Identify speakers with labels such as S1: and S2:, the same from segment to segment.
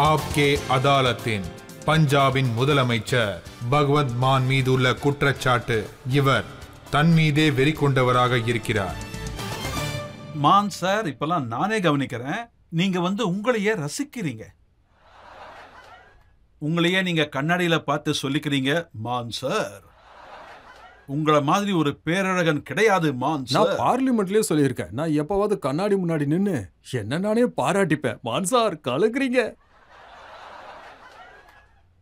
S1: ஆப்கே அதாலத்தின் பஞ்சாபின் முதலமைச்சர் பகவந்த் மான் மீது உள்ள குற்றச்சாட்டு, இவர் தன் மீதே வெறி கொண்டவராக இருக்கிறார்.
S2: மான் சார், இப்பெல்லாம் நானே கவனிக்கிறேன், நீங்க உங்களையே ரசிக்கிறீங்க. உங்களையே நீங்க கண்ணாடியில பார்த்து சொல்லிக்கிறீங்க, மான் சார் உங்கள மாதிரி ஒரு பேரழகன் கிடையாது மான் சார்.
S3: நான் பார்லிமெண்ட்லயே சொல்லியிருக்கேன், நான் எப்பவாவது கண்ணாடி முன்னாடி நின்னு என்ன நானே பாராட்டிப்பேன். மான் சார் கலக்குறீங்க.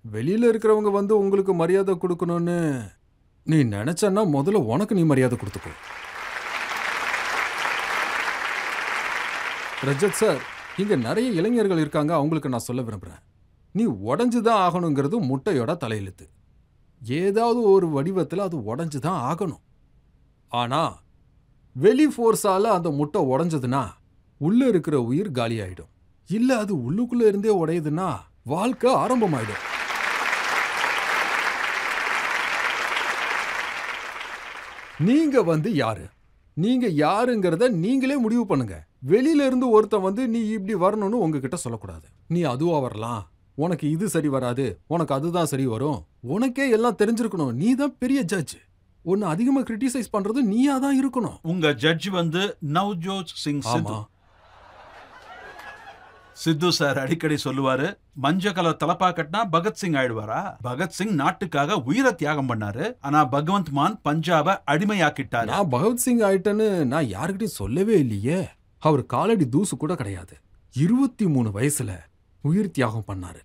S3: வெளியில இருக்கிறவங்க உங்களுக்கு மரியாதை கொடுக்கணும்னு நீ நினைச்சன்னா முதல்ல உனக்கு நீ மரியாதை கொடுத்துக்கோ. ரஜத் சார், இங்க நிறைய இளைஞர்கள் இருக்காங்க, அவங்களுக்கு நான் சொல்ல விரும்புறேன், நீ உடஞ்சுதான் ஆகணுங்கிறது முட்டையோட தலையெழுத்து. ஏதாவது ஒரு வடிவத்தில் அது உடஞ்சுதான் ஆகணும். ஆனா வெளி ஃபோர்ஸால அந்த முட்டை உடஞ்சதுன்னா உள்ள இருக்கிற உயிர் காலி ஆயிடும். இல்ல அது உள்ளுக்குள்ள இருந்தே உடையுதுன்னா வாழ்க்கை ஆரம்பமாயிடும். நீங்க யாரு? நீங்க யாருங்கிறத நீங்களே முடிவு பண்ணுங்க. வெளியில இருந்து ஒருத்தன் நீ இப்படி வரணும்னு உங்ககிட்ட சொல்லக்கூடாது. நீ அதுவா வரலாம், உனக்கு இது சரி வராது, உனக்கு அதுதான் சரி வரும், உனக்கே எல்லாம் தெரிஞ்சிருக்கணும். நீ தான் பெரிய ஜட்ஜ். உன்னை அதிகமா கிரிட்டிசைஸ் பண்றது நீயா தான் இருக்கணும்.
S2: உங்க ஜட்ஜ் நவ்ஜோத் சிங் சித்து. சித்து சார் அடிக்கடி சொல்லுவாரு, மஞ்ச கலர் தலப்பா கட்டினா பகத்சிங் ஆயிடுவாரா? பகத்சிங் நாட்டுக்காக உயிரை தியாகம் பண்ணாரு, ஆனா பகவந்த் மான் பஞ்சாப அடிமையாக்கிட்டாரு.
S3: நான் பகத்சிங் ஆயிட்டேன்னு நான் யாருக்கிட்டையும் சொல்லவே இல்லையே. அவர் காலடி தூசு கூட கிடையாது. 23 வயசுல உயிர் தியாகம் பண்ணாரு,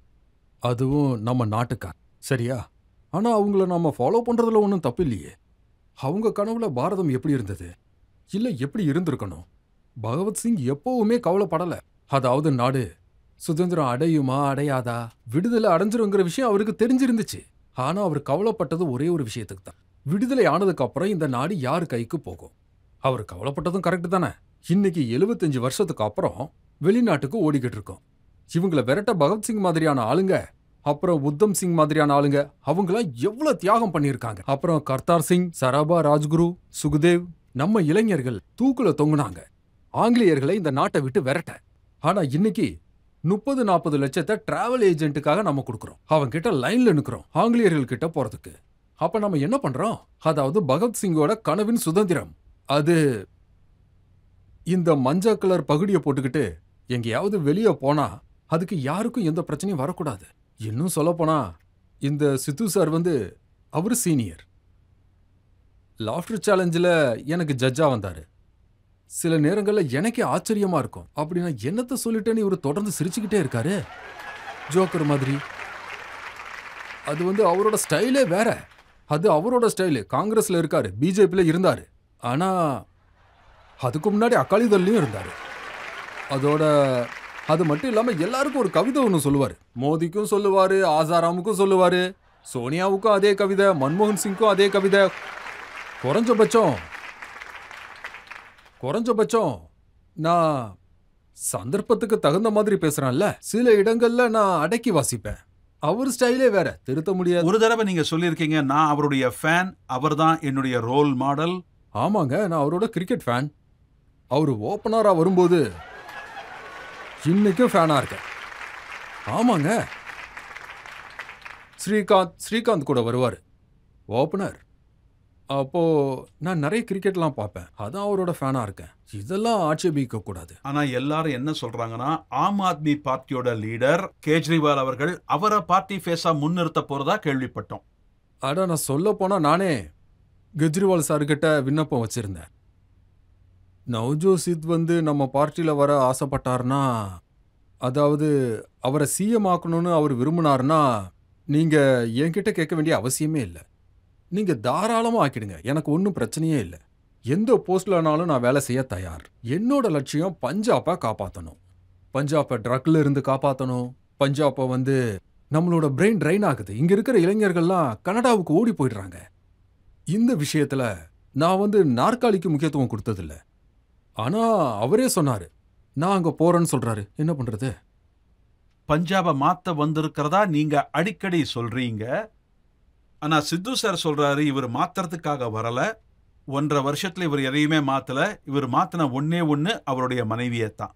S3: அதுவும் நம்ம நாட்டுக்காக. சரியா? ஆனா அவங்கள நாம ஃபாலோ பண்றதுல ஒன்றும் தப்பு இல்லையே. அவங்க கனவுல பாரதம் எப்படி இருந்தது, இல்ல எப்படி இருந்திருக்கணும். பகவத்சிங் எப்பவுமே கவலைப்படல. அதாவது நாடு சுதந்திரம் அடையுமா அடையாதா, விடுதலை அடைஞ்சிருங்கிற விஷயம் அவருக்கு தெரிஞ்சிருந்துச்சு. ஆனா அவர் கவலைப்பட்டது ஒரே ஒரு விஷயத்துக்கு தான், விடுதலை ஆனதுக்கு அப்புறம் இந்த நாடு யாரு கைக்கு போகும். அவர் கவலைப்பட்டதும் கரெக்ட் தானே. இன்னைக்கு 75 வருஷத்துக்கு அப்புறம் வெளிநாட்டுக்கு ஓடிக்கிட்டு இருக்கோம். இவங்களை விரட்ட பகத்சிங் மாதிரியான ஆளுங்க, அப்புறம் உத்தம் சிங் மாதிரியான ஆளுங்க, அவங்களாம் எவ்வளவு தியாகம் பண்ணியிருக்காங்க. அப்புறம் கர்த்தார் சிங், சராபா ராஜ்குரு, சுகுதேவ், நம்ம இளைஞர்கள் தூக்குல தொங்குனாங்க ஆங்கிலேயர்களை இந்த நாட்டை விட்டு விரட்ட. ஆனா இன்னைக்கு 30-40 லட்சத்தை டிராவல் ஏஜென்ட்டுக்காக நம்ம கொடுக்குறோம். அவங்க கிட்ட லைன்ல நிக்கிறோம் ஆங்கிலேயர்கள் கிட்ட போறதுக்கு. அப்ப நம்ம என்ன பண்றோம்? அதாவது பகத்சிங்கோட கனவின் சுதந்திரம் அது இந்த மஞ்சள் கலர் பகுடியை போட்டுக்கிட்டு எங்கேயாவது வெளியே போனா அதுக்கு யாருக்கும் எந்த பிரச்சனையும் வரக்கூடாது. இன்னும் சொல்ல போனா இந்த சித்து சார் அவரு சீனியர். லாஃப்டர் சேலஞ்சில் எனக்கு ஜட்ஜா வந்தாரு. சில நேரங்கள்ல எனக்கே ஆச்சரியமா இருக்கும், அப்படின்னா என்னத்தை சொல்லிட்டேன்னு இவர் தொடர்ந்து சிரிச்சுக்கிட்டே இருக்காரு, ஜோக்கர் மாதிரி. அது அவரோட ஸ்டைலே வேற. அது அவரோட ஸ்டைலு. காங்கிரஸ்ல இருக்காரு, பிஜேபியில இருந்தாரு, ஆனா அதுக்கு முன்னாடி அகாலிதள்லயும் இருந்தாரு. அதோட அது மட்டும் இல்லாம எல்லாருக்கும் ஒரு கவிதை ஒன்று சொல்லுவாரு. மோதிக்கும் சொல்லுவாரு, ஆசாராமுக்கும் சொல்லுவாரு, சோனியாவுக்கும் அதே கவிதை, மன்மோகன் சிங்க்கும் அதே கவிதை. குறைஞ்சபட்சம் நான் சந்தர்ப்பத்துக்கு தகுந்த மாதிரி பேசுறேன்ல, சில இடங்கள்ல நான் அடக்கி வாசிப்பேன். அவர் ஸ்டைலே வேற, திருத்த முடியாது.
S2: ஒரு தடவை நீங்க சொல்லியிருக்கீங்க, நான் அவருடைய ஃபேன், அவர் தான் என்னுடைய ரோல் மாடல்.
S3: ஆமாங்க, நான் அவரோட கிரிக்கெட் ஃபேன். அவரு ஓப்பனரா வரும்போது இன்னைக்கும் ஃபேனா இருக்கேன். ஆமாங்க, ஸ்ரீகாந்த் கூட வருவாரு ஓப்பனர். அப்போ நான் நிறைய கிரிக்கெட்லாம் பார்ப்பேன், அதான் அவரோட ஃபேனா இருக்கேன். இதெல்லாம் ஆட்சேபிக்க கூடாது.
S2: ஆனா எல்லாரும் என்ன சொல்றாங்கன்னா, ஆம் ஆத்மி பார்ட்டியோட லீடர் கேஜ்ரிவால் அவர்கள் அவரை பார்ட்டி ஃபேஸா முன்னிறுத்த போறதா கேள்விப்பட்டோம்.
S3: அட, நான் சொல்ல போனா நானே கெஜ்ரிவால் சார்கிட்ட விண்ணப்பம் வச்சிருந்தேன். நவ்ஜோத் நம்ம பார்ட்டியில வர ஆசைப்பட்டார்னா, அதாவது அவரை சிஎம் ஆக்கணும்னு அவர் விரும்பினார்னா, நீங்க என்கிட்ட கேட்க வேண்டிய அவசியமே இல்லை. நீங்க தாராளமா ஆக்கிடுங்க, எனக்கு ஒன்றும் பிரச்சனையே இல்லை. எந்த போஸ்ட்லனாலும் நான் வேலை செய்ய தயார். என்னோட லட்சியம் பஞ்சாபை காப்பாற்றணும். பஞ்சாபை ட்ரக்ல இருந்து காப்பாற்றணும். பஞ்சாபை நம்மளோட பிரெயின் ட்ரைன் ஆகுது. இங்க இருக்கிற இளைஞர்கள்லாம் கனடாவுக்கு ஓடி போயிடுறாங்க. இந்த விஷயத்துல நான் நாற்காலிக்கு முக்கியத்துவம் கொடுத்ததில்ல. ஆனா அவரே சொன்னாரு, நான் அங்க போறேன்னு சொல்றாரு. என்ன பண்றது?
S2: பஞ்சாபை மாத்த வந்திருக்கிறதா நீங்க அடிக்கடி சொல்றீங்க. ஆனா சித்து சார் சொல்றாரு, இவர் மாத்துறதுக்காக வரல. 1.5 வருஷத்துல இவர் எதையுமே மாத்தல. இவர் மாத்தின ஒன்னே ஒண்ணு அவருடைய மனைவியை தான்.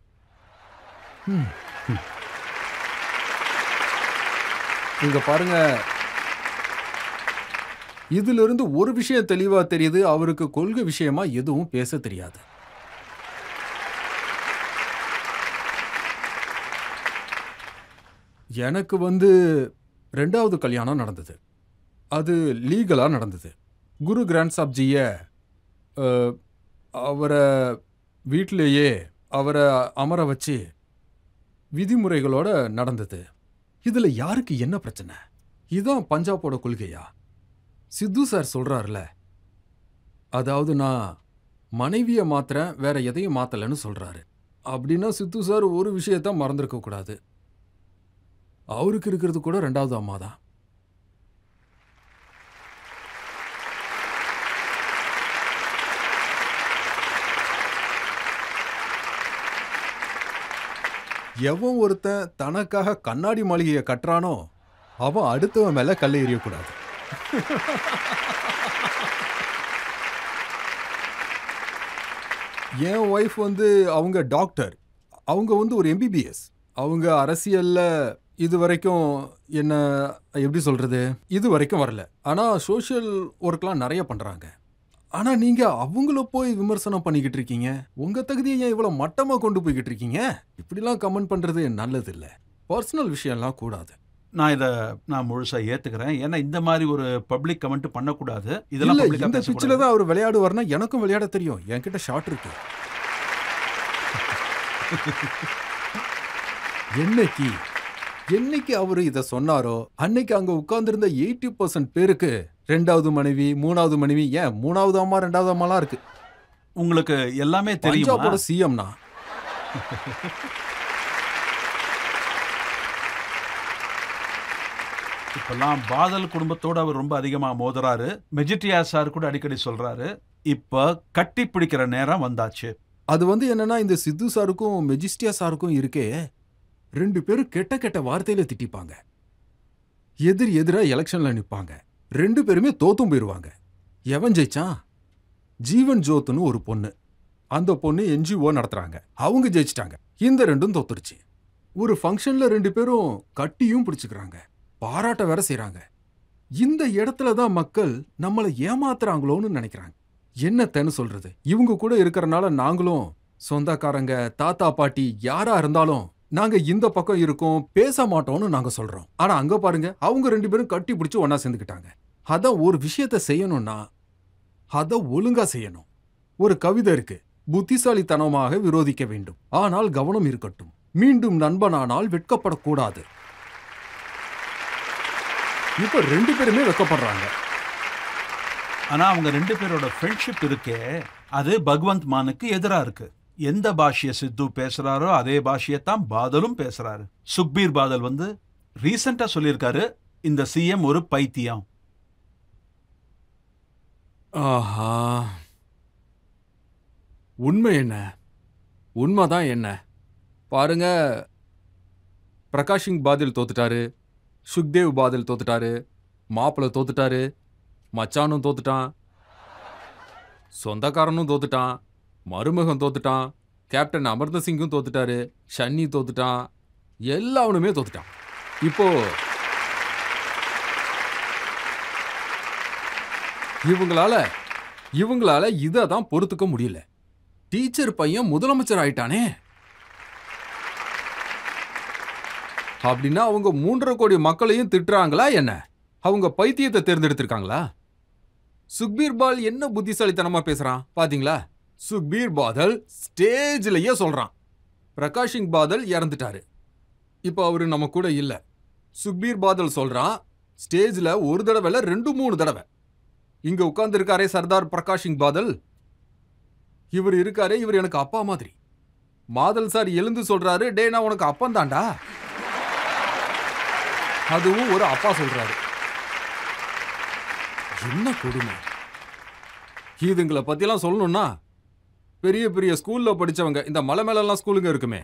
S3: இங்க பாருங்க, இதுல இருந்து ஒரு விஷயம் தெளிவா தெரியுது, அவருக்கு கொள்கை விஷயமா எதுவும் பேச தெரியாது. எனக்கு ரெண்டாவது கல்யாணம் நடந்தது. அது லீகலா நடந்தது. குரு கிராண்ட் சாப்ஜிய அவரை வீட்டிலேயே அவரை அமர வச்சு விதிமுறைகளோட நடந்தது. இதுல யாருக்கு என்ன பிரச்சனை? இதான் பஞ்சாபோட கொள்கையா? சித்து சார் சொல்றாருல, அதாவது நான் மனைவிய மாத்துறேன், வேற எதையும் மாத்தலன்னு சொல்றாரு. அப்படின்னா சித்து சார் ஒரு விஷயத்த மறந்திருக்க கூடாது. அவருக்கு இருக்கிறது கூட ரெண்டாவது அம்மா தான். எவன் ஒருத்தன் தனக்காக கண்ணாடி மாளிகையை கட்டுறானோ அவன் அடுத்தவன் மேல கல்லை எறியக்கூடாது. என் ஒய்ஃப் அவங்க டாக்டர், அவங்க ஒரு எம்பிபிஎஸ். அவங்க அரசியல்ல இது வரைக்கும் என்ன எப்படி சொல்றது, இது வரைக்கும் வரல. ஆனா சோஷியல் ஒர்க்லாம் நிறைய பண்றாங்க. ஆனா நீங்க அவங்கள போய் விமர்சனம் பண்ணிக்கிட்டு இருக்கீங்க. உங்க தகுதியை ஏன் இவ்வளவு மட்டமா கொண்டு போய்கிட்டு இருக்கீங்க? இப்படிலாம் கமெண்ட் பண்றது நல்லது இல்ல. பர்சனல் விஷயம்லாம் கூடாது.
S2: நான் முழுசா ஏத்துக்கிறேன். ஏன்னா இந்த மாதிரி ஒரு பப்ளிக் கமெண்ட் பண்ணக்கூடாது.
S3: இல்ல,
S2: இதெல்லாம் public ஆ
S3: இந்த
S2: பேசக்கூடாது.
S3: பிச்சில தான் அவர் விளையாடுவார்னா எனக்கும் விளையாட தெரியும். என்கிட்ட ஷாட் இருக்கு. என்னைக்கு அவரு இத சொன்னாரோ அன்னைக்கு அங்க உட்கார்ந்திருந்த 80% பேருக்கு ரெண்டாவது மனைவி, மூணாவது மனைவி, ஏன் மூணாவது அம்மா, ரெண்டாவது அம்மாலாம் இருக்கு.
S2: உங்களுக்கு எல்லாமே தெரியுமா?
S3: பஞ்சாபோட சிஎம்னா
S2: இப்பெல்லாம் பாதல் குடும்பத்தோட அவர் ரொம்ப அதிகமா மோதுறாரு. மெஜிட்டியா சார் கூட அடிக்கடி சொல்றாரு, இப்ப கட்டி பிடிக்கிற நேரம் வந்தாச்சு.
S3: அது என்னன்னா, இந்த சித்து சாருக்கும் மெஜிஸ்டியா சாருக்கும் இருக்கே, ரெண்டு பேரும் கெட்ட கெட்ட வார்த்தையில திட்டிப்பாங்க. எதிரா எலெக்ஷன்ல நிப்பாங்க. ரெண்டு பேருமே தோத்தும் போயிருவாங்க. எவன் ஜெயிச்சான்? ஜீவன் ஜோத்னு ஒரு பொண்ணு. அந்த பொண்ணு என்ஜிஓ நடத்துறாங்க. அவங்க ஜெயிச்சிட்டாங்க. இந்த ரெண்டும் தோத்துருச்சு. ஒரு ஃபங்க்ஷன்ல ரெண்டு பேரும் கட்டியும் பிடிச்சுக்கிறாங்க. பாராட்ட வேற செய்றாங்க. இந்த இடத்துல தான் மக்கள் நம்மளை ஏமாத்துறாங்களோன்னு நினைக்கிறாங்க. என்னத்தன்னு சொல்றது? இவங்க கூட இருக்கறனால நாங்களும் சொந்தக்காரங்க, தாத்தா பாட்டி யாரா இருந்தாலும் நாங்க இந்த பக்கம் இருக்கோம், பேச மாட்டோம்னு நாங்க சொல்றோம். ஆனா அங்க பாருங்க, அவங்க ரெண்டு பேரும் கட்டி பிடிச்சு ஒன்னா சேர்ந்துக்கிட்டாங்க. அதான் ஒரு விஷயத்த செய்யணும்னா அத ஒழுங்கா செய்யணும். ஒரு கவிதை இருக்கு, புத்திசாலித்தனமாக விரோதிக்க வேண்டும், ஆனால் கவனம் இருக்கட்டும், மீண்டும் நண்பனானால் வெட்கப்படக்கூடாது. இப்ப ரெண்டு பேருமே வெட்கப்படுறாங்க.
S2: ஆனா அவங்க ரெண்டு பேரோட ஃப்ரெண்ட்ஷிப் இருக்கே, அது பகவந்த் மானுக்கு எதிரா இருக்கு. எந்த பாஷைய சித்து பேசுறாரோ அதே பாஷையத்தான் பாதலும் பேசுறாரு. சுக்பீர் பாதல் ரீசெண்டா சொல்லியிருக்காரு, இந்த சிஎம் ஒரு பைத்தியம்.
S3: ஆஹா, உண்மை என்ன? உண்மைதான் என்ன? பாருங்க, பிரகாஷ் சிங் பாதில் தோத்துட்டாரு, சுக்தேவ் பாதில் தோத்துட்டாரு, மாப்பிள்ள தோத்துட்டாரு, மச்சானும் தோத்துட்டான், சொந்தக்காரனும் தோத்துட்டான், மருமகன் தோத்துட்டான், கேப்டன் அமர்ந்தர் சிங்கும் தோத்துட்டாரு, ஷன்னி தோத்துட்டான், எல்லாவனுமே தோத்துட்டான். இப்போ இவங்களால இதை தான் பொறுத்துக்க முடியல. டீச்சர் பையன் முதலமைச்சர் ஆயிட்டானே, அப்படின்னா அவங்க 3.5 கோடி மக்களையும் திட்டுறாங்களா என்ன? அவங்க பைத்தியத்தை தேர்ந்தெடுத்திருக்காங்களா? சுக்பீர் பால் என்ன புத்திசாலித்தனமா பேசுறான் பாத்தீங்களா? சுக்பீர் பாதல் ஸ்டேஜ்லயே சொல்றான், பிரகாஷ் சிங் பாதல் இறந்துட்டாரு, இப்ப அவரு நம்ம கூட இல்ல. சுக்பீர் பாதல் சொல்றான், ஸ்டேஜ்ல ஒரு தடவை இல்ல 2-3 தடவை. இங்க உட்கார்ந்து இருக்காரே சர்தார் பிரகாஷ் சிங் பாதல், இவர் இருக்காரே, இவர் எனக்கு அப்பா மாதிரி. மாதல் சார் எழுந்து சொல்றாரு, டே நான் உனக்கு அப்பன் தாண்டா. அதுவும் ஒரு அப்பா சொல்றாரு. என்ன கொடுமை! இதுங்களை பத்தியெல்லாம் சொல்லணும்னா பெரிய பெரிய ஸ்கூல்ல படிச்சவங்க, இந்த மலை மேலெல்லாம் ஸ்கூலுங்க இருக்குமே,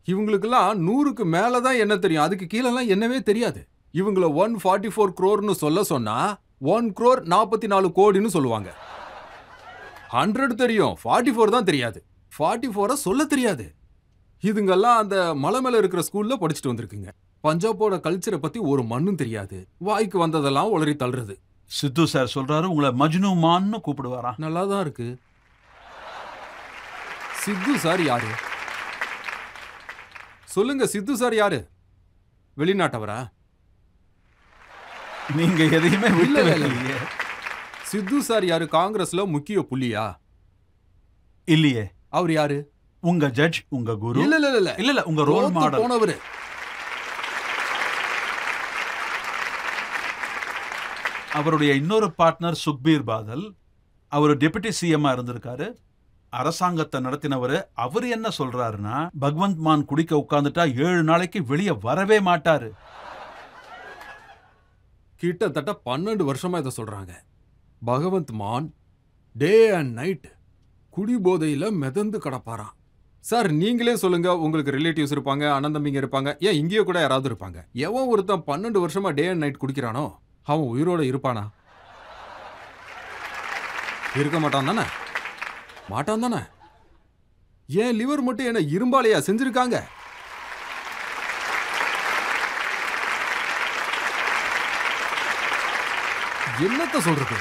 S3: இவங்களுக்கெல்லாம் 100க்கு மேலதான் என்ன தெரியும், அதுக்கு கீழெல்லாம் என்னவே தெரியாது. இவங்கள 144 crore சொல்ல சொன்னா 1 crore 44 கோடின்னு சொல்லுவாங்க. 100 தெரியும், 44 தான் தெரியாது. 44 சொல்ல தெரியாது. இதுங்கெல்லாம் அந்த மலை மேல இருக்கிற ஸ்கூல்ல படிச்சுட்டு வந்திருக்குங்க. பஞ்சாபோட கல்ச்சரை பத்தி ஒரு மண்ணும் தெரியாது, வாய்க்கு வந்ததெல்லாம் உளறி தள்ளுறது.
S2: சித்து சார் சொல்றாரு உங்களை மஜ்னு மான்னு கூப்பிடுவாரா?
S3: நல்லாதான் இருக்கு. சித்து சார் யாரு சொல்லுங்க? சித்து சார் யாரு? வெளிநாட்டவரா?
S2: நீங்க எதையுமே
S3: இல்ல
S2: இல்லையே.
S3: சித்து சார் யாரு? காங்கிரஸ்ல முக்கிய புள்ளியா?
S2: இல்லையே.
S3: அவர் யாரு?
S2: உங்க ஜட்ஜ், உங்க குரு?
S3: இல்ல இல்ல இல்ல
S2: இல்ல இல்ல, உங்க ரோல் மாடல்
S3: போனவரு.
S2: அவருடைய இன்னொரு பார்ட்னர் சுக்பீர் பாதல். அவர் டெபுட்டி சிஎம்மா இருந்திருக்காரு, அரசாங்கத்தை நடத்தினவர். அவர் என்ன சொல்றாருன்னா, பகவந்த் மான் குடிக்க உட்கார்ந்துட்டா 7 நாளைக்கு வெளியே வரவே மாட்டாரு.
S3: கிட்டத்தட்ட 12 வருஷமா இதை சொல்றாங்க. பகவந்த் மான் டே அண்ட் நைட் குடி போதையில மிதந்து கிடப்பாராம். சார் நீங்களே சொல்லுங்க, உங்களுக்கு ரிலேட்டிவ்ஸ் இருப்பாங்க, அண்ணன் தம்பிங்க இருப்பாங்க, ஏன் இங்கேயோ கூட யாராவது இருப்பாங்க. எவன் ஒருத்தன் 12 வருஷமா டே அண்ட் நைட் குடிக்கிறானோ அவன் உயிரோட இருப்பானா? இருக்க மாட்டான் தானே? மாட்டான் தானே? ஏன் லிவர் மட்டும் என்ன இரும்பாலையா செஞ்சிருக்காங்க? என்னத்த சொல்றது?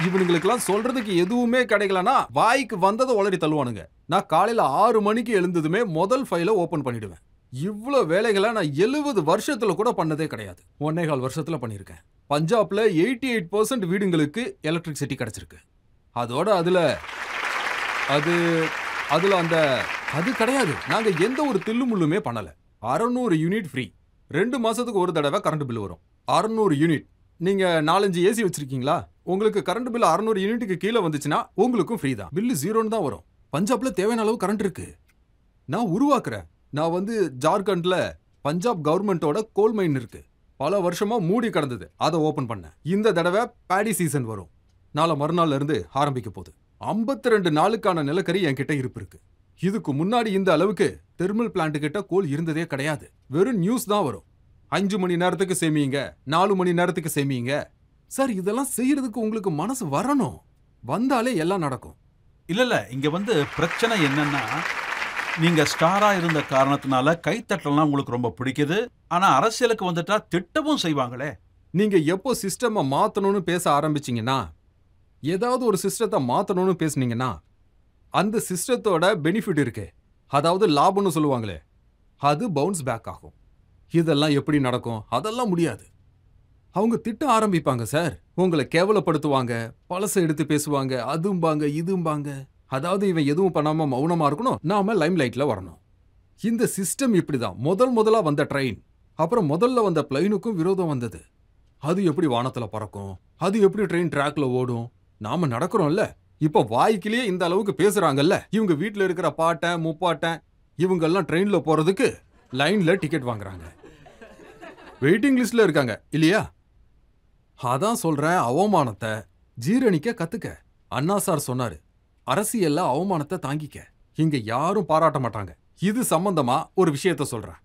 S3: இவனுங்களுக்கெல்லாம் சொல்றதுக்கு எதுவுமே கிடைக்கலனா வாய்க்கு வந்ததை உளறி தள்ளுவானுங்க. நான் காலையில 6 மணிக்கு எழுந்ததுமே முதல் ஃபைலை ஓபன் பண்ணிடுவேன். இவ்வளோ வேலைகளை நான் 70 வருஷத்துல கூட பண்ணதே கிடையாது. 1.25 வருஷத்துல பண்ணியிருக்கேன். பஞ்சாப்ல 88% வீடுங்களுக்கு எலக்ட்ரிசிட்டி கிடைச்சிருக்கு. அதோட அது கிடையாது. நாங்க எந்த ஒரு தில்லுமுள்ளுமே பண்ணல. 600 யூனிட் ஃப்ரீ. 2 மாசத்துக்கு ஒரு தடவை கரண்ட் பில் வரும். 600 யூனிட். நீங்க 4-5 ஏசி வச்சிருக்கீங்களா? உங்களுக்கு கரண்ட் பில் 600 யூனிட்டுக்கு கீழே வந்துச்சுன்னா உங்களுக்கும் ஃப்ரீ தான். பில்லு 0ன்னு தான் வரும். பஞ்சாப்ல தேவையான அளவு கரண்ட் இருக்கு. நான் உருவாக்குறேன். நான் ஜார்க்கண்ட்ல பஞ்சாப் கவர்மெண்டோட கோல் மைன் இருக்கு. பல வருஷமா மூடி கிடந்தது. அதை ஓபன் பண்ணேன். இந்த தடவை பேடி சீசன் வரும். நாளை மறுநாள்ல இருந்து ஆரம்பிக்க போகுது. 52 நாளுக்கான நிலக்கரி என்கிட்ட இருப்பு இருக்கு. இதுக்கு முன்னாடி இந்த அளவுக்கு தெர்மல் பிளான்ட் கிட்ட கோல் இருந்ததே கிடையாது. வெறும் நியூஸ் தான் வரும். 5 மணி நேரத்துக்கு சேமிங்க, 4 மணி நேரத்துக்கு சேமிங்க. சார் இதெல்லாம் செய்யறதுக்கு உங்களுக்கு மனசு வரணும். வந்தாலே எல்லாம் நடக்கும்.
S2: இல்ல இங்க பிரச்சனை என்னன்னா, நீங்க ஸ்டாரா இருந்த காரணத்தினால கைத்தட்டலாம் உங்களுக்கு ரொம்ப பிடிக்குது. ஆனா அரசியலுக்கு வந்துட்டா திட்டமும் செய்வாங்களே.
S3: நீங்க எப்போ சிஸ்டமை மாத்தணும்னு பேச ஆரம்பிச்சீங்கன்னா, ஏதாவது ஒரு சிஸ்டத்தை மாத்தணும்னு பேசுனீங்கன்னா, அந்த சிஸ்டத்தோட பெனிஃபிட் இருக்கு, அதாவது லாபம்னு சொல்லுவாங்களே, அது பவுன்ஸ் பேக் ஆகும். இதெல்லாம் எப்படி நடக்கும்? அதெல்லாம் முடியாது. அவங்க திட்ட ஆரம்பிப்பாங்க சார். உங்களை கேவலப்படுத்துவாங்க, பழச எடுத்து பேசுவாங்க, அதும்பாங்க இதும்பாங்க. அதாவது இவன் எதுவும் பண்ணாம மௌனமா இருக்கணும், நாம லைம் லைட்ல வரணும். இந்த சிஸ்டம் இப்படிதான். முதலா வந்த ட்ரெயின், அப்புறம் முதல்ல வந்த பிளைனுக்கும் விரோதம் வந்தது. அது எப்படி வானத்துல பறக்கும்? அது எப்படி ட்ரெயின் ட்ராக்ல ஓடும்? நாம நடக்கிறோம்ல. இப்ப வாய்க்கிலேயே இந்த அளவுக்கு பேசுறாங்கல்ல. இவங்க வீட்டுல இருக்கிற பாட்டன் முப்பாட்டன் இவங்க எல்லாம் ட்ரெயின்ல போறதுக்கு லைன்ல டிக்கெட் வாங்குறாங்க, வெயிட்டிங் லிஸ்ட்ல இருக்காங்க இல்லையா? அதான் சொல்றேன், அவமானத்தை ஜீரணிக்க கத்துக்க. அண்ணா சார் சொன்னாரு, அரசியல்ல அவமானத்தை தாங்கிக்க. இங்க யாரும் பாராட்ட மாட்டாங்க. இது சம்பந்தமா ஒரு விஷயத்த சொல்றேன்.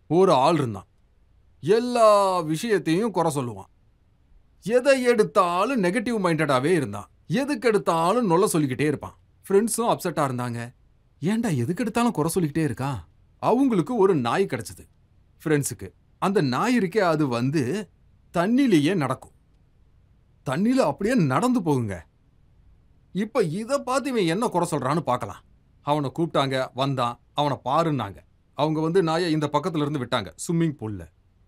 S3: ஒரு ஆள் இருந்தான், எல்லா விஷயத்தையும் குறை சொல்லுவான். எதை எடுத்தாலும் நெகட்டிவ் மைண்டடாவே இருந்தான். எதுக்கு எடுத்தாலும் நொல்ல சொல்லிக்கிட்டே இருப்பான். ஃப்ரெண்ட்ஸும் அப்செட்டா இருந்தாங்க. ஏன்டா எதுக்கு எடுத்தாலும் குறை சொல்லிக்கிட்டே இருக்கான்? அவங்களுக்கு ஒரு நாய் கிடைச்சது ஃப்ரெண்ட்ஸுக்கு. அந்த நாய் இருக்கே, அது தண்ணிலேயே நடக்கும். தண்ணியில அப்படியே நடந்து போகுங்க. இப்ப இதை பார்த்து இவன் என்ன குறை சொல்றான்னு பார்க்கலாம். அவனை கூப்பிட்டாங்க, வந்தான். அவனை பாருன்னாங்க. அவங்க நாயை இந்த பக்கத்துல இருந்து விட்டாங்க ஸ்விம்மிங் பூல்ல.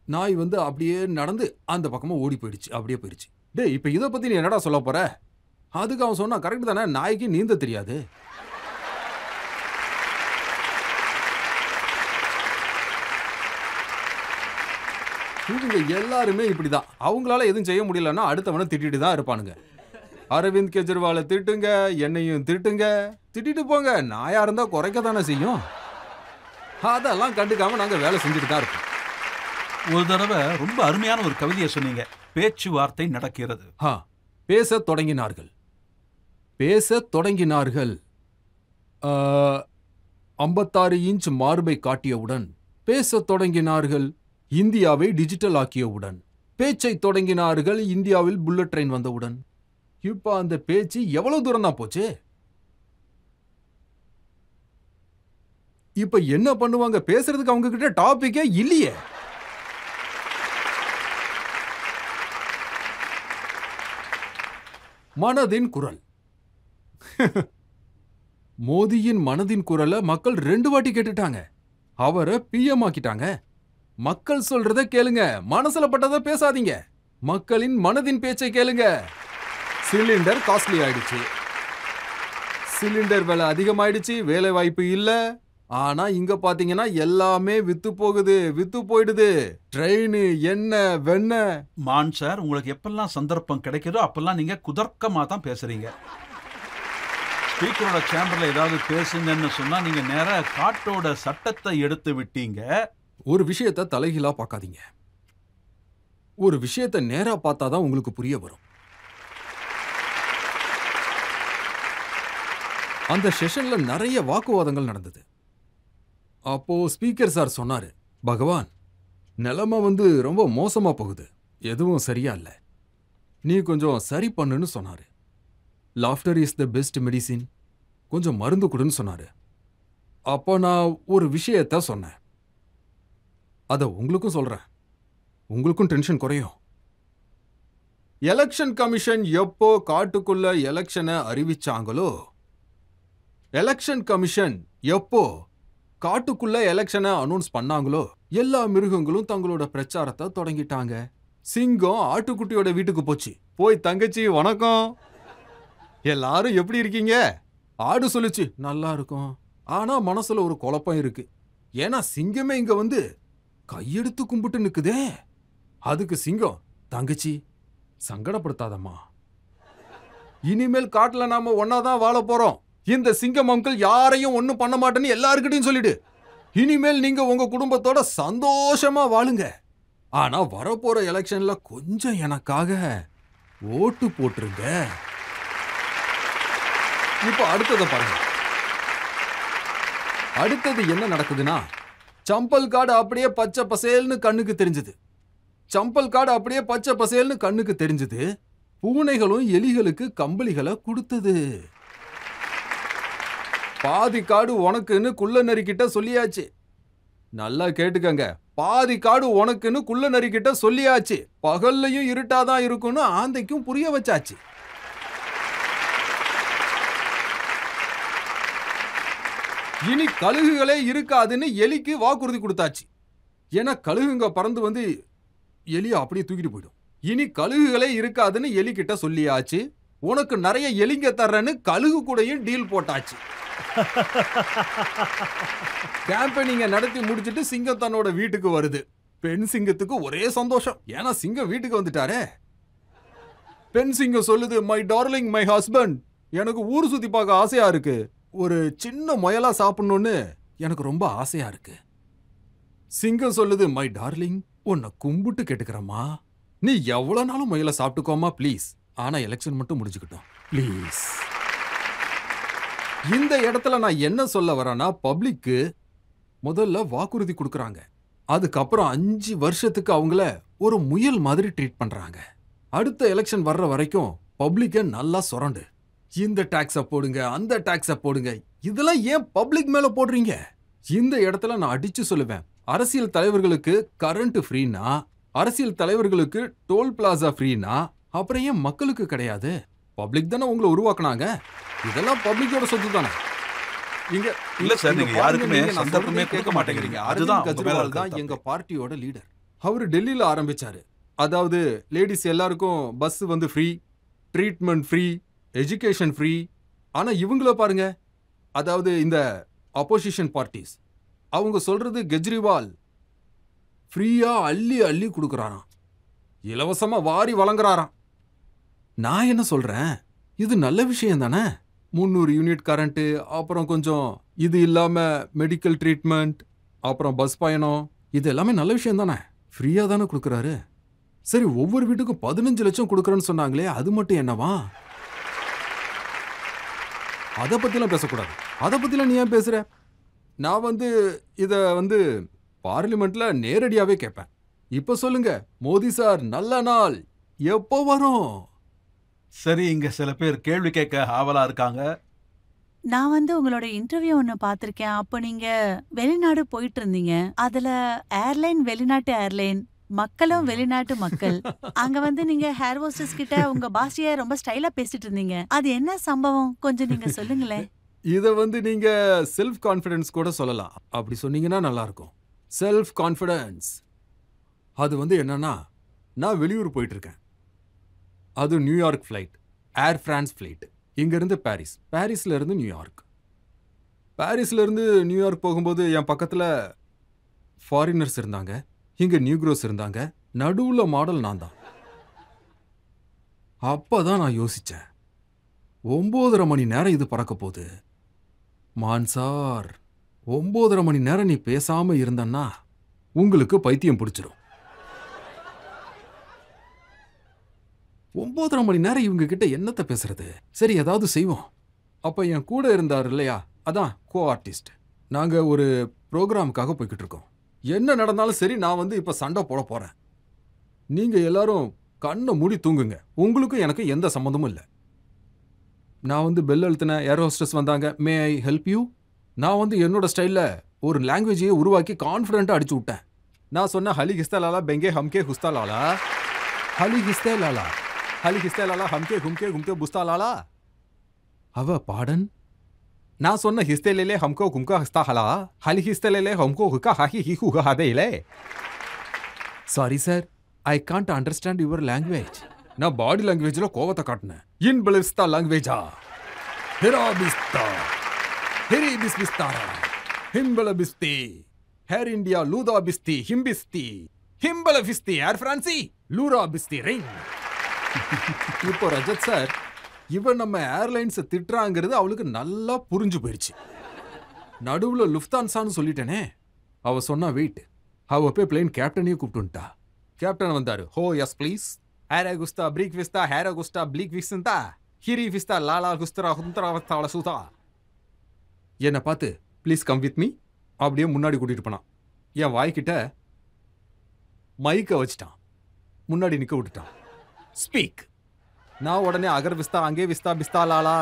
S3: நாய் அப்படியே நடந்து அந்த பக்கமா ஓடி போயிடுச்சு. அப்படியே போயிடுச்சு. டே, இப்ப இதை பத்தி நீ என்னடா சொல்ல போற? அதுக்கு அவன் சொன்னா, கரெக்ட் தானே, நாய்க்கு நீந்த தெரியாது. இவங்க எல்லாருமே இப்படிதான். அவங்களால எதுவும் செய்ய முடியலன்னா அடுத்தவனை திட்டிட்டு தான் இருப்பானுங்க. அரவிந்த் கெஜ்ரிவாலை திட்டுங்க, என்னையும் திட்டுங்க, திட்டிட்டு போங்க. நாயா இருந்தா குறைக்க தானே செய்யும். அதெல்லாம் கண்டுக்காம நாங்க வேலை செஞ்சுட்டு தான் இருப்போம்.
S2: ஒரு தடவை ரொம்ப அருமையான ஒரு கவிதையை சொன்னீங்க, பேச்சுவார்த்தை நடக்கிறது.
S3: பேசத் தொடங்கினார்கள். 56 இன்ச் மார்பை காட்டியவுடன் பேசத் தொடங்கினார்கள். இந்தியாவை டிஜிட்டல் ஆக்கியவுடன் பேச்சை தொடங்கினார்கள். இந்தியாவில் புல்லட் ட்ரெயின் வந்தவுடன். இப்ப அந்த பேச்சு எவ்வளவு தூரம் தான் போச்சு? இப்ப என்ன பண்ணுவாங்க? பேசுறதுக்கு அவங்க கிட்ட டாபிக்கே இல்லையே. மனதின் குரல். மோதியின் மனதின் குரலை மக்கள் 2 வாட்டி கேட்டுட்டாங்க. அவரை பிஎம் ஆக்கிட்டாங்க. மக்கள் சொல்றத கேளுங்க, மனசுல பட்டதை பேசாதீங்க. மக்களின் மனதின் பேச்சை கேளுங்க. சிலிண்டர் காஸ்ட்லி ஆயிடுச்சு. சிலிண்டர் விலை அதிகமாயிடுச்சு, வேலை வாய்ப்பு இல்ல. ஆனா இங்க பாத்தீங்கன்னா எல்லாமே வித்து போயிடுது. ட்ரெயின், எண்ணெய், வெண்ணெய்.
S2: மான் சார், உங்களுக்கு எப்பெல்லாம் சந்தர்ப்பம் கிடைக்குதோ அப்பெல்லாம் நீங்க குதர்க்கமா தான் பேசுறீங்க. ஸ்பீக்கரோட சேம்பர்ல ஏதாவது பேசுங்கன்னு சொன்னா நீங்க நேரா காட்டோட சட்டத்தை எடுத்து விட்டீங்க.
S3: ஒரு விஷயத்தை தலைகீழா பார்க்காதீங்க. ஒரு விஷயத்தை நேரா பார்த்தாதான் உங்களுக்கு புரிய வரும். அந்த செஷன்ல நிறைய வாக்குவாதங்கள் நடந்தது. அப்போ ஸ்பீக்கர் சார் சொன்னாரு, பகவான், நிலைமை ரொம்ப மோசமா போகுது, எதுவும் சரியா இல்ல, நீ கொஞ்சம் சரி பண்ணுன்னு சொன்னாரு. Laughter is the best medicine, கொஞ்சம் மருந்து கொடுன்னு சொன்னாரு. அப்போ நான் ஒரு விஷயத்த சொன்னேன், அத உங்களுக்கும் சொல்றேன், உங்களுக்கும் டென்ஷன் குறையும். எலெக்ஷன் கமிஷன் எப்போ காட்டுக்குள்ள எலெக்ஷனை அறிவிச்சாங்களோ, எலெக்ஷன் கமிஷன் எப்போ காட்டுக்குள்ள எலெக்ஷனை அனௌன்ஸ் பண்ணாங்களோ, எல்லா மிருகங்களும் தங்களோட பிரச்சாரத்தை தொடங்கிட்டாங்க. சிங்கம் ஆட்டுக்குட்டியோட வீட்டுக்கு போச்சு. போய், தங்கச்சி வணக்கம், எல்லாரும் எப்படி இருக்கீங்க? ஆடு சொல்லுச்சு, நல்லா இருக்கும். ஆனா மனசுல ஒரு குழப்பம் இருக்கு. ஏன்னா சிங்கமே இங்க கையெடுத்து கும்பிட்டு நிக்குதே. அதுக்கு சிங்கம், தங்கச்சி சங்கடப்படுத்தாதம்மா, இனிமேல் காட்டுல நாம ஒன்னாதான் வாழ போறோம். இந்த சிங்கம் அங்கிள் யாரையும் ஒண்ணும் பண்ண மாட்டேன்னு எல்லாருக்கிட்டையும் சொல்லிடு. இனிமேல் நீங்க உங்க குடும்பத்தோட சந்தோஷமா வாழுங்க. ஆனா வரப்போற எலெக்ஷன்ல கொஞ்சம் எனக்காக ஓட்டு போட்டுருங்க. இப்ப அடுத்தத பாருங்க. அடுத்தது என்ன நடக்குதுன்னா, சம்பல் காடு அப்படியே பச்சை பசேல்னு கண்ணுக்கு தெரிஞ்சது. சம்பல் காடு அப்படியே பச்சை பசேல்னு கண்ணுக்கு தெரிஞ்சது. பூனைகளும் எலிகளுக்கு கம்பளிகளை கொடுத்தது. பாதி காடு உனக்குன்னு குள்ள நரிக்கிட்ட சொல்லியாச்சு. நல்லா கேட்டுக்கங்க, பாதி காடு உனக்குன்னு குள்ள நரிக்கிட்ட சொல்லியாச்சு. பகல்லையும் இருட்டாதான் இருக்குன்னு ஆந்தைக்கும் புரிய வச்சாச்சு. இனி கழுகுகளே இருக்காதுன்னு எலிக்கு வாக்குறுதி கொடுத்தாச்சு. ஏன்னா கழுகுங்க பறந்து எலிய அப்படியே தூக்கிட்டு போயிடும். இனி கழுகுகளே இருக்காதுன்னு எலி கிட்ட சொல்லியாச்சு. உனக்கு நிறைய எலிங்க தர்றேன்னு கழுகு கூடயும் டீல் போட்டாச்சு. கேம்பெயினிங்க நடத்தி முடிச்சிட்டு சிங்கம் தன்னோட வீட்டுக்கு வருது. பெண் சிங்கத்துக்கு ஒரே சந்தோஷம், ஏன்னா சிங்கம் வீட்டுக்கு வந்துட்டாரே. பெண் சிங்கம் சொல்லுது, மை டார்லிங், மை ஹஸ்பண்ட், எனக்கு ஊர் சுத்தி பார்க்க ஆசையா இருக்கு. ஒரு சின்ன முயலா சாப்பிடணும்னு எனக்கு ரொம்ப ஆசையா இருக்கு. சிங்கம் சொல்லுது, மை டார்லிங், உன்னை கும்பிட்டு கேட்டுக்கிறம்மா, நீ எவ்வளவு நாளும் முயலை சாப்பிட்டுக்கோமா ப்ளீஸ். ஆனா எலெக்ஷன் மட்டும் முடிச்சுக்கிட்டோம் ப்ளீஸ். இந்த இடத்துல நான் என்ன சொல்ல வரேன்னா, பப்ளிக்கு முதல்ல வாக்குறுதி கொடுக்கறாங்க. அதுக்கப்புறம் 5 வருஷத்துக்கு அவங்கள ஒரு முயல் மாதிரி ட்ரீட் பண்றாங்க. அடுத்த எலெக்ஷன் வர்ற வரைக்கும் பப்ளிக்க நல்லா சுரண்டு, இந்த டாக்ஸ போடுங்க, அந்த டாக்ஸ போடுங்க. இதெல்லாம் ஏன் பப்ளிக் மேல போடுறீங்க? இந்த இடத்துல நான் அடிச்சு சொல்லுவேன், அரசியல் தலைவர்களுக்கு கரண்ட் ஃப்ரீனா, அரசியல் தலைவர்களுக்கு டோல் பிளாசா ஃப்ரீனா, அப்புறம் ஏன் மக்களுக்கு கிடையாது? பப்ளிக் தானே உங்களை உருவாக்குனாங்க. இதெல்லாம் பப்ளிக்கோட சொத்து தானே. இங்க
S2: இல்ல சார், நீங்க யாருக்குமே சந்தர்ப்பமே கொடுக்க மாட்டேங்கிறீங்க. அதுதான்
S3: கெஜ்ரிவால் தான் எங்க பார்ட்டியோட லீடர். அவரு டெல்லியில ஆரம்பிச்சாரு. அதாவது லேடிஸ் எல்லாருக்கும் bus free, treatment free, education free. ஆனா இவங்கள பாருங்க, அதாவது இந்த அப்போசிஷன் பார்ட்டிஸ், அவங்க சொல்றது கெஜ்ரிவால் ஃப்ரீயா அள்ளி அள்ளி கொடுக்கறாராம், இலவசமா வாரி வழங்குறாராம். நான் என்ன சொல்றேன், இது நல்ல விஷயம் தானே. 300 யூனிட் கரண்ட், அப்புறம் கொஞ்சம் இது இல்லாம மெடிக்கல் ட்ரீட்மெண்ட், அப்புறம் பஸ் பயணம், இது எல்லாமே நல்ல விஷயம் தானே. ஃப்ரீயா தானே கொடுக்கறாரு. சரி, ஒவ்வொரு வீட்டுக்கும் 15 லட்சம் கொடுக்கறேன்னு சொன்னாங்களே, அது மட்டும் என்னவா? அதை பத்திலாம் பேசக்கூடாது. அதை பத்திலாம் நீ ஏன் பேசுற? நான் இத பார்லிமெண்ட்ல நேரடியாவே கேட்பேன். இப்ப சொல்லுங்க, மோடி சார் நல்ல நாள் எப்போ வரும்?
S2: சரி, இங்க சில பேர் கேள்வி கேட்க ஆவலா இருக்காங்க.
S4: நான் உங்களோட இன்டர்வியூ ஒன்னு பார்த்திருக்கேன். அப்போ நீங்க வெளிநாடு போயிட்டு இருந்தீங்க. அதுல ஏர்லைன் வெளிநாட்டு ஏர்லைன் மக்களும் வெளிநாட்டு மக்கள். அங்க வந்து நீங்க ஹேர் ஹோஸ்டஸ் கிட்ட உங்க பாஷைய ரொம்ப ஸ்டைலா பேசிட்டு இருந்தீங்க. அது என்ன சம்பவம்? கொஞ்சம் நீங்க சொல்லுங்களேன்.
S3: இத வந்து நீங்க செல்ஃப் கான்ஃபிடன்ஸ் கூட சொல்லலாம். அப்படி சொன்னீங்கன்னா நல்லா இருக்கும். Self confidence. அது வந்து என்னன்னா, நான் வெளியூர் போயிட்டு இருக்கேன். அது New York flight, Air France flight. இங்க இருந்து பாரிஸ், பாரிஸ்ல இருந்து நியூயார்க். பாரிஸ்ல இருந்து நியூயார்க் போகும்போது என் பக்கத்துல ஃபாரினர்ஸ் இருந்தாங்க, இங்க நியூக்ரோஸ் இருந்தாங்க, நடுவுல மாடல் நான் தான். அப்பதான் நான் யோசிச்சேன், 9:30 மணி நேரம் இது பறக்க போகுது. மான்சார், 9:30 மணி நேரம் நீ பேசாம இருந்தன்னா உங்களுக்கு பைத்தியம் பிடிச்சிரும். 9:30 மணி நேரம் இவங்க கிட்ட என்னத்த பேசுறது? சரி, ஏதாவது செய்வோம். அப்ப என் கூட இருந்தார் இல்லையா, அதான் கோ ஆர்டிஸ்ட். நாங்க ஒரு ப்ரோக்ராமுக்காக போய்கிட்டு இருக்கோம். என்ன நடந்தாலும் சரி, நான் வந்து இப்ப சண்டை போட போறேன். நீங்க எல்லாரும் கண்ணை மூடி தூங்குங்க. உங்களுக்கும் எனக்கு எந்த சம்மந்தமும் இல்லை. நான் வந்து பெல் அழுத்தின, ஏர் ஹோஸ்டஸ் வந்தாங்க, மே ஐ ஹெல்ப் யூ. நான் வந்து என்னோட ஸ்டைல்ல ஒரு லாங்குவேஜையே உருவாக்கி கான்ஃபிடென்ட்டா அடிச்சு விட்டேன். நான் சொன்ன ஹலி ஹிஸ்தா லாலா பெங்கே ஹம்கே ஹுஸ்தா லாலா, ஹலி ஹிஸ்தே லாலா, ஹலி ஹிஸ்தே லாலா ஹம்கே ஹும்கே ஹும்கே புஸ்தா லாலா. அவ பாடன். நான் சொன்ன ஹிஸ்தே லேலே ஹம்கோ கும்கா ஹஸ்தா ஹலா, ஹலி ஹிஸ்தே லேலே ஹம்கோ ஹுக்கா ஹாஹி ஹி ஹுகா ஹதேலே. Sorry sir, I can't understand your language. நான் பாடி லாங்குவேஜ்ல கோவத்தை காட்டினேன். இன் பலிஸ்தா லாங்குவேஜா, ஹெரா பிஸ்தா, ஹெரி பிஸ்பிஸ்தாரா, ஹிம்பல பிஸ்தி, ஹேர் இந்தியா லூதா பிஸ்தி, ஹிம்பிஸ்தி, ஹிம்பல பிஸ்தி, ஏர் பிரான்சி, லூரா பிஸ்தி ரிங். இப்போ ரஜத் சார், இவன் நம்ம ஏர்லைன்ஸ் திட்டுறாங்கிறது அவளுக்கு நல்லா புரிஞ்சு போயிடுச்சு. நடுவுல லுஃப்தான்சான்னு சொல்லிட்டேனே. அவ சொன்னா வெயிட். அவ போய் பிளேன் கேப்டனையும் கூப்பிட்டுட்டா. கேப்டன் வந்தாரு. ஹோ எஸ் ப்ளீஸ், ஹேர குஸ்தா பிரீக் விஸ்தா, ஹேர குஸ்தா பிளீக் விஸ்தா, ஹிரி விஸ்தா லாலா குஸ்தரா ஹுந்தரா வஸ்தால சுதா. என்னை பார்த்து ப்ளீஸ் கம் வித் மீ அப்படியே முன்னாடி கூட்டிட்டு போனான். என் வாய்க்கிட்ட மைக்கை வச்சுட்டான், முன்னாடி நிக்க விட்டுட்டான். ஸ்பீக். நான் உடனே அகர் விஸ்தா அங்கே விஸ்தா பிஸ்தா லாலா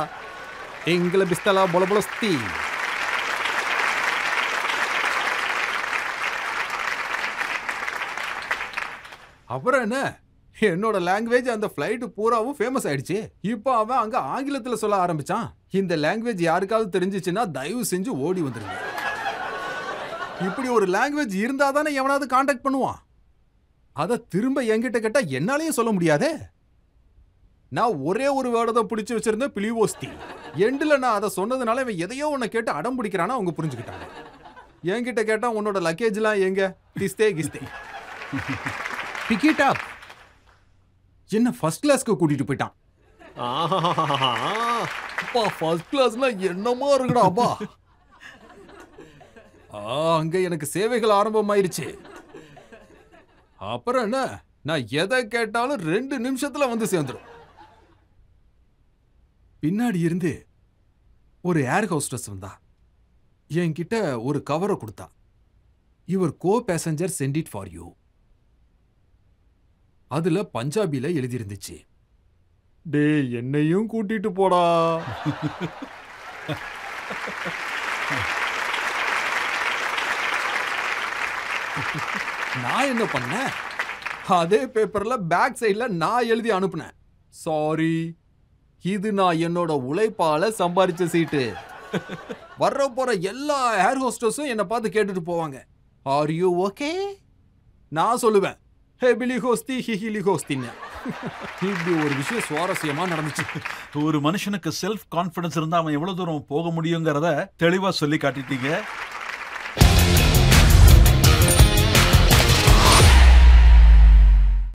S3: எங்கள பிஸ்தலா பொல பொலஸ்தி. அப்புறம் என்ன, என்னோட லாங்குவேஜ் அந்த ஃப்ளைட் பூராவும் ஃபேமஸ் ஆயிடுச்சு. இப்போ அவன் அங்க ஆங்கிலத்துல சொல்ல ஆரம்பிச்சான். இந்த லாங்குவேஜ் யாருக்காவது தெரிஞ்சிச்சுன்னா தயவு செஞ்சு ஓடி வந்துருங்க. இப்படி ஒரு லாங்குவேஜ் இருந்தா தானே எவனாவது கான்டாக்ட் பண்ணுவான். அத திரும்ப என்கிட்ட கேட்டா என்னாலையும் சொல்ல முடியாதே. நான் ஒரே ஒரு வேர்டை தான் பிடிச்சு வச்சிருந்தேன், பிலிவோஸ்தி. எண்டுல நான் அதை சொன்னதுனால இவன் எதையோ உன்னை கேட்டு அடம் பிடிக்கிறானா அவங்க புரிஞ்சுக்கிட்டாங்க. என்கிட்ட கேட்டா உன்னோட லக்கேஜ்லாம் எங்க, கிஸ்தே கிஸ்தே டிக்கெட் அப். என்ன ஃபர்ஸ்ட் கிளாஸ்க்கு கூட்டிட்டு போயிட்டான். அப்பா ஃபர்ஸ்ட் கிளாஸ்ல என்னமா இருக்குடா அப்பா. அங்க எனக்கு சேவைகள் ஆரம்பமாயிருச்சு. அப்புறம் என்ன, நான் எதை கேட்டாலும் 2 நிமிஷத்துல வந்து சேர்ந்துடும். பின்னாடி இருந்து ஒரு ஏர் ஹோஸ்டஸ் வந்தா. என்கிட்ட ஒரு கவரை கொடுத்தா. Your co passenger sent it for you. அதுல பஞ்சாபில எழுதி இருந்துச்சு, டே என்னையும் கூட்டிட்டு போடா. நான் என்ன பண்ணேன், அதே பேப்பர்ல பேக் சைட்ல நான் எழுதி அனுப்புனேன், சாரி, இது நான் என்னோட உழைப்பால சம்பாரிச்ச சீட்டு. வர்ற போற எல்லா ஏர் ஹோஸ்டஸும் என்ன பார்த்து கேட்டுட்டு போவாங்க, ஆர் யூ ஓகே? நான் சொல்லுவேன், ஹே பிலி ஹோஸ்தி ஹிஹிலி ஹோஸ்தின்னு. இப்படி ஒரு விஷயம் சுவாரஸ்யமா நடந்துச்சு.
S2: ஒரு மனுஷனுக்கு செல்ஃப் கான்ஃபிடன்ஸ் இருந்தா அவன் எவ்வளவு தூரம் போக முடியுங்கிறத தெளிவா சொல்லி காட்டிட்டீங்க.